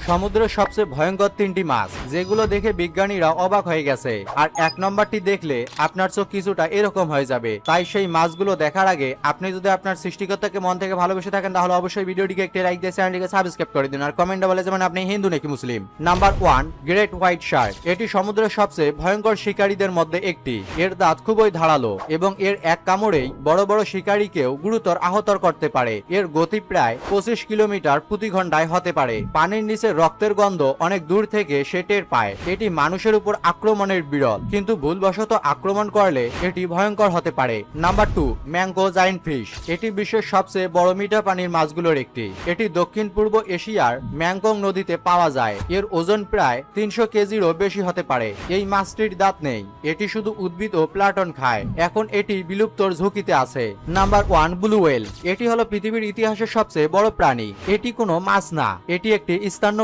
সমুদ্রের সবচেয়ে ভয়ঙ্কর 3টি মাছ যেগুলো দেখে বিজ্ঞানীরা অবাক হয়ে গেছে। আর 1 নম্বরটি দেখলে আপনার চোখ কিছুটা এরকম হয়ে যাবে। তাই সেই মাছগুলো দেখার আগে আপনি যদি আপনার সৃষ্টিকর্তাকে মন থেকে ভালোবেসে থাকেন তাহলে অবশ্যই ভিডিওটিকে একটি লাইক দিয়ে চ্যানেলটিকে সাবস্ক্রাইব করে দিন আর কমেন্টে বলে যাবেন আপনি হিন্দু নাকি Muslim. Number 1, great white shark. এটি সমুদ্রের সবচেয়ে ভয়ঙ্কর শিকারীদের মধ্যে একটি। এর দাঁত খুবই ধারালো এবং এর এক কামড়েই বড় বড় শিকারীকেও গুরুতর আহত করতে পারে। এর গতি প্রায় 25 কিলোমিটার প্রতি ঘন্টায় হতে পারে। পানির নিচে রক্তের গন্ধ অনেক দূর থেকে সে টের পায়। এটি মানুষের উপর আক্রমণের বিরল, কিন্তু ভুলবশত আক্রমণ করলে এটি ভয়ঙ্কর হতে পারে। Number 2, mango giant fish. এটি বিশ্বের সবচেয়ে বড় মিঠা পানির মাছগুলোর একটি। এটি দক্ষিণ পূর্ব এশিয়ার ম্যাংকং নদীতে পাওয়া যায়। এর ওজন প্রায় 300 কেজিরও বেশি হতে পারে। এই মাছটির দাঁত নেই, এটি শুধু উদ্ভিদ ও প্লাটন খায়। এখন এটি বিলুপ্তর ঝুঁকিতে আছে। Number 1, blue whale. এটি হলো পৃথিবীর ইতিহাসের সবচেয়ে বড় প্রাণী। এটি কোনো মাছ না, এটি একটি স্তন্যপায়ী